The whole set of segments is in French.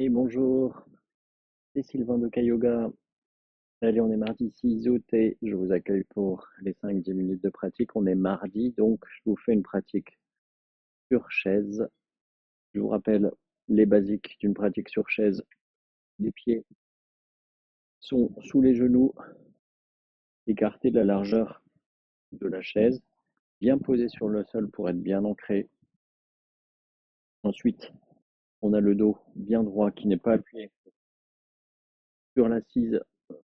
Et bonjour, c'est Sylvain de Yoga. Allez, on est mardi 6 août et je vous accueille pour les 5-10 minutes de pratique. On est mardi, donc je vous fais une pratique sur chaise. Je vous rappelle les basiques d'une pratique sur chaise. Les pieds sont sous les genoux, écartés de la largeur de la chaise, bien posés sur le sol pour être bien ancrés. Ensuite, on a le dos bien droit qui n'est pas appuyé sur l'assise,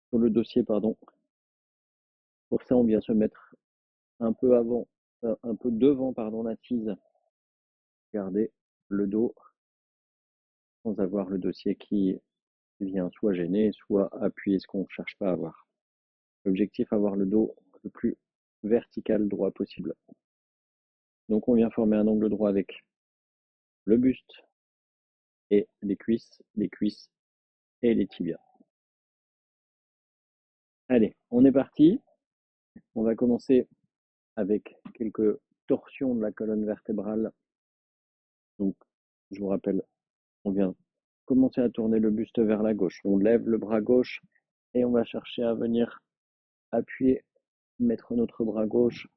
sur le dossier, pardon. Pour ça, on vient se mettre un peu avant, un peu devant, pardon, l'assise. Garder le dos sans avoir le dossier qui vient soit gêner, soit appuyer ce qu'on ne cherche pas à avoir. L'objectif, avoir le dos le plus vertical, droit possible. Donc on vient former un angle droit avec le buste et les cuisses et les tibias. Allez, on est parti. On va commencer avec quelques torsions de la colonne vertébrale. Donc, je vous rappelle, on vient commencer à tourner le buste vers la gauche. On lève le bras gauche et on va chercher à venir appuyer, mettre notre bras gauche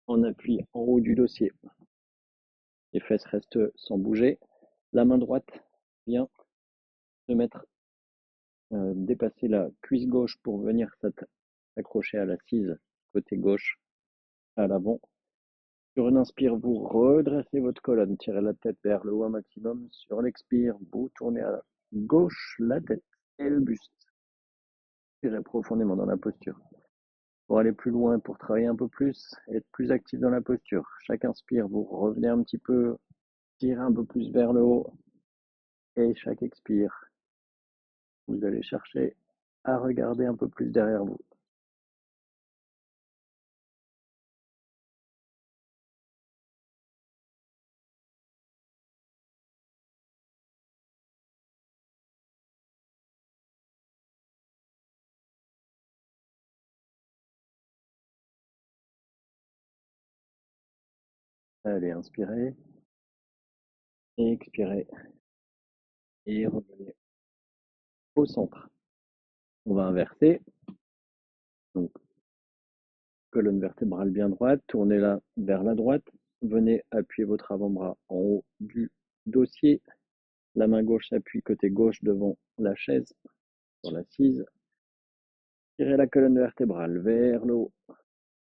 en appui en haut du dossier. Les fesses restent sans bouger. La main droite vient se mettre, dépasser la cuisse gauche pour venir s'accrocher à l'assise côté gauche à l'avant. Sur une inspire, vous redressez votre colonne, tirez la tête vers le haut un maximum. Sur l'expire, vous tournez à gauche la tête et le buste. Tirez profondément dans la posture. Pour aller plus loin, pour travailler un peu plus, être plus actif dans la posture. Chaque inspire, vous revenez un petit peu, tirez un peu plus vers le haut. Et chaque expire, vous allez chercher à regarder un peu plus derrière vous. Allez, inspirez et expirez. Et revenez au centre. On va inverser. Donc, colonne vertébrale bien droite, tournez-la vers la droite. Venez appuyer votre avant-bras en haut du dossier. La main gauche s'appuie côté gauche devant la chaise, sur l'assise. Tirez la colonne vertébrale vers le haut.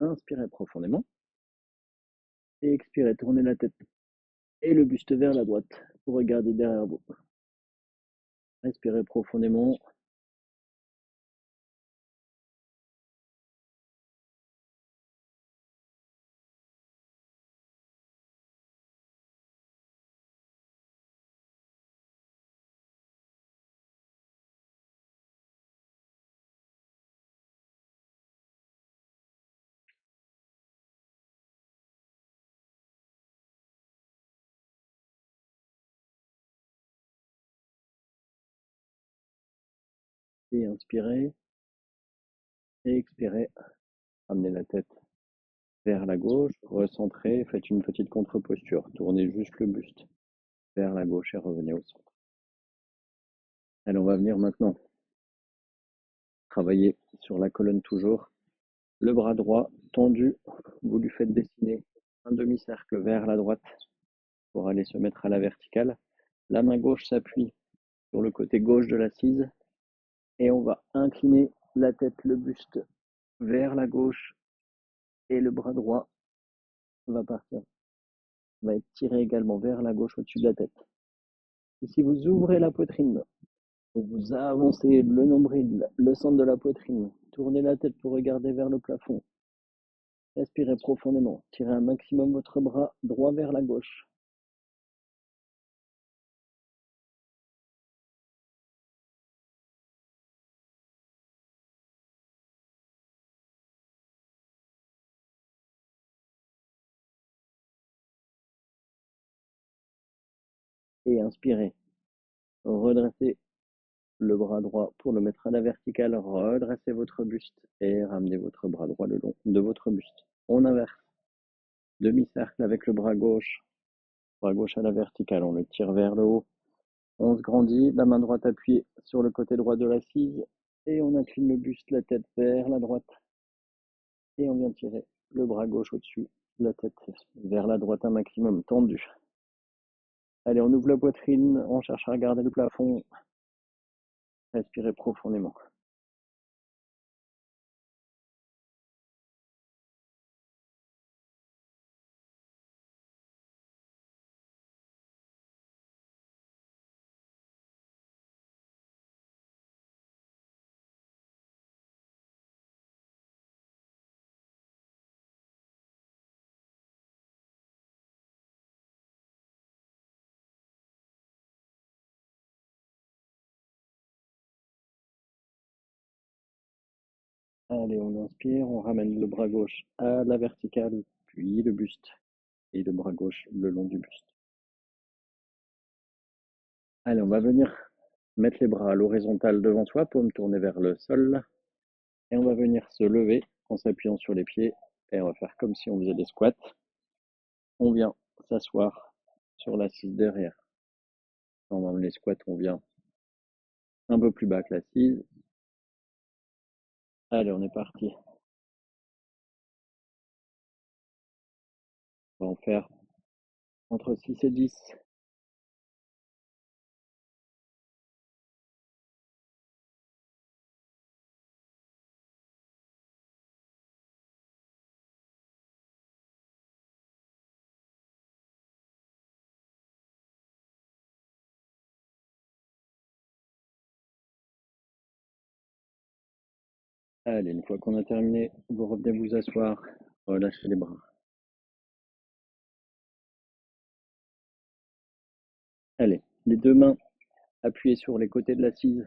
Inspirez profondément. Et expirez, tournez la tête et le buste vers la droite pour regarder derrière vous. Respirez profondément. Et inspirez et expirez. Ramenez la tête vers la gauche, recentrez, faites une petite contre-posture. Tournez juste le buste vers la gauche et revenez au centre. Allez, on va venir maintenant travailler sur la colonne toujours. Le bras droit tendu, vous lui faites dessiner un demi-cercle vers la droite pour aller se mettre à la verticale. La main gauche s'appuie sur le côté gauche de l'assise et on va incliner la tête, le buste vers la gauche et le bras droit va partir, va être tiré également vers la gauche au-dessus de la tête. Et si vous ouvrez la poitrine, vous avancez le nombril, le centre de la poitrine, tournez la tête pour regarder vers le plafond. Respirez profondément, tirez un maximum votre bras droit vers la gauche. Et inspirez. Redressez le bras droit pour le mettre à la verticale. Redressez votre buste et ramenez votre bras droit le long de votre buste. On inverse. Demi-cercle avec le bras gauche à la verticale. On le tire vers le haut. On se grandit, la main droite appuyée sur le côté droit de l'assise et on incline le buste, la tête vers la droite. Et on vient tirer le bras gauche au-dessus, la tête vers la droite un maximum tendu. Allez, on ouvre la poitrine, on cherche à regarder le plafond. Respirez profondément. Allez, on inspire, on ramène le bras gauche à la verticale, puis le buste et le bras gauche le long du buste. Allez, on va venir mettre les bras à l'horizontale devant soi, paume tournée vers le sol. Et on va venir se lever en s'appuyant sur les pieds. Et on va faire comme si on faisait des squats. On vient s'asseoir sur l'assise derrière. Normalement, les squats, on vient un peu plus bas que l'assise. Allez, on est parti. On va en faire entre 6 et 10. Allez, une fois qu'on a terminé, vous revenez vous asseoir, relâchez les bras. Allez, les deux mains appuyées sur les côtés de l'assise.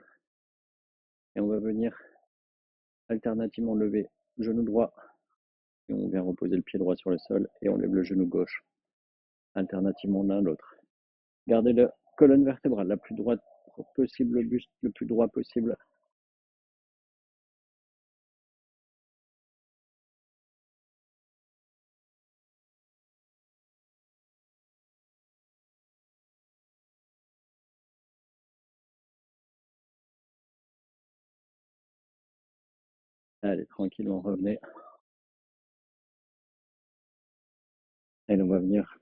Et on va venir alternativement lever le genou droit. Et on vient reposer le pied droit sur le sol et on lève le genou gauche. Alternativement l'un l'autre. Gardez la colonne vertébrale la plus droite possible, le buste le plus droit possible. Allez, tranquillement, revenez. Et on va venir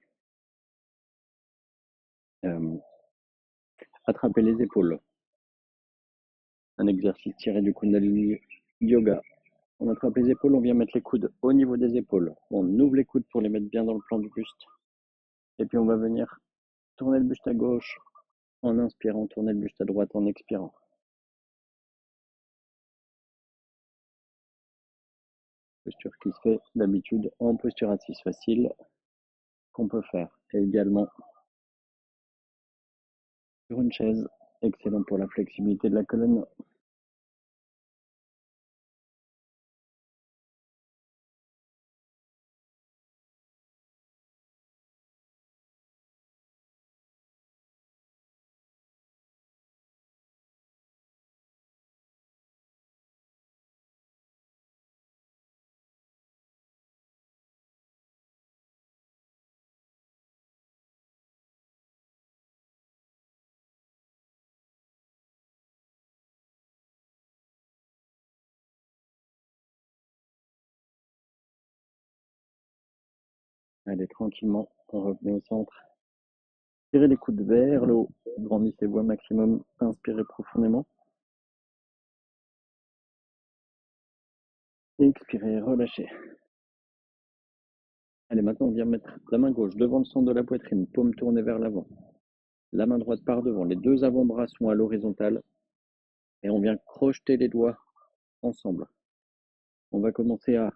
attraper les épaules. Un exercice tiré du Kundalini Yoga. On attrape les épaules, on vient mettre les coudes au niveau des épaules. On ouvre les coudes pour les mettre bien dans le plan du buste. Et puis on va venir tourner le buste à gauche en inspirant, tourner le buste à droite en expirant. Posture qui se fait d'habitude en posture assise facile qu'on peut faire. Et également sur une chaise, excellent pour la flexibilité de la colonne. Allez, tranquillement, on revient au centre. Tirez les coudes vers le haut, grandissez-vous un maximum, inspirez profondément. Expirez, relâchez. Allez, maintenant on vient mettre la main gauche devant le centre de la poitrine, paume tournée vers l'avant. La main droite par devant, les deux avant-bras sont à l'horizontale. Et on vient crocheter les doigts ensemble. On va commencer à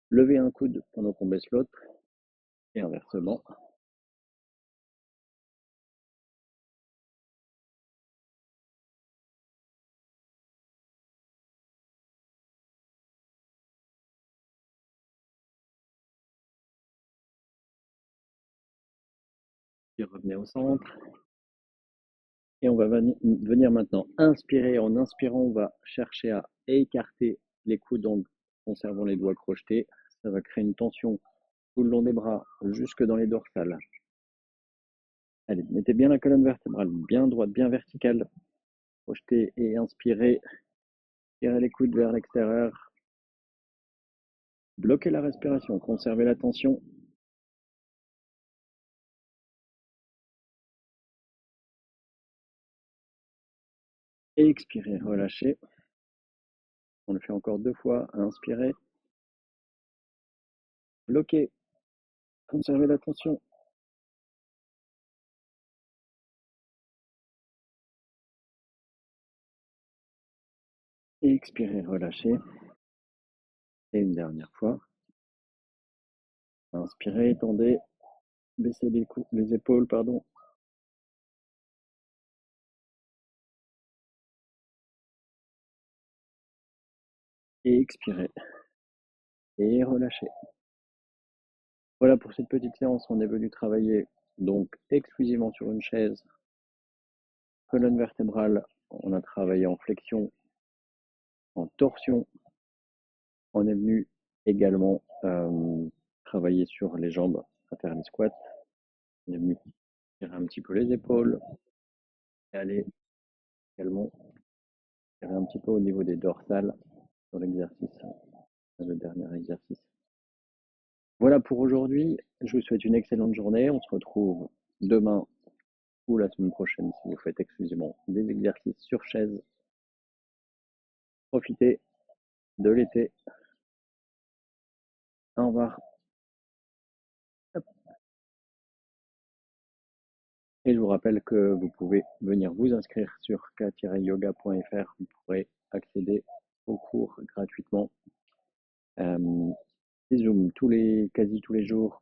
lever un coude pendant qu'on baisse l'autre. Et inversement. Puis revenez au centre. Et on va venir maintenant inspirer. En inspirant, on va chercher à écarter les coudes en conservant les doigts crochetés. Ça va créer une tension tout le long des bras, jusque dans les dorsales. Allez, mettez bien la colonne vertébrale, bien droite, bien verticale. Projetez et inspirez. Tirez les coudes vers l'extérieur. Bloquez la respiration, conservez la tension. Et expirez, relâchez. On le fait encore 2 fois. Inspirez. Bloquez. Conservez la tension. Et expirez, relâchez. Et une dernière fois. Inspirez, étendez. Baissez les épaules, pardon. Et expirez. Et relâchez. Voilà pour cette petite séance, on est venu travailler donc exclusivement sur une chaise, colonne vertébrale, on a travaillé en flexion, en torsion, on est venu également travailler sur les jambes à faire les squats, on est venu tirer un petit peu les épaules et aller également tirer un petit peu au niveau des dorsales sur l'exercice, le dernier exercice. Voilà pour aujourd'hui, je vous souhaite une excellente journée, on se retrouve demain ou la semaine prochaine si vous faites exclusivement des exercices sur chaise. Profitez de l'été. Au revoir. Et je vous rappelle que vous pouvez venir vous inscrire sur k-yoga.fr. Vous pourrez accéder aux cours gratuitement. Des Zooms quasi tous les jours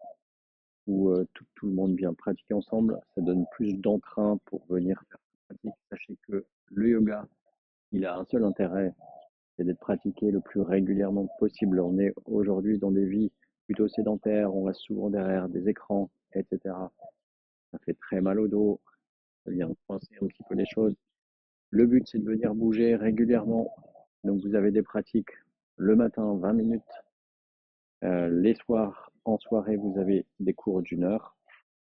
où tout le monde vient pratiquer ensemble. Ça donne plus d'entrain pour venir faire cette pratique. Sachez que le yoga, il a un seul intérêt, c'est d'être pratiqué le plus régulièrement possible. On est aujourd'hui dans des vies plutôt sédentaires, on reste souvent derrière des écrans, etc. Ça fait très mal au dos, ça vient penser un petit peu les choses. Le but, c'est de venir bouger régulièrement. Donc, vous avez des pratiques le matin, 20 minutes. Les soirs, en soirée, vous avez des cours d'1 heure.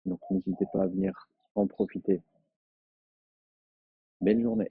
Donc, n'hésitez pas à venir en profiter. Belle journée.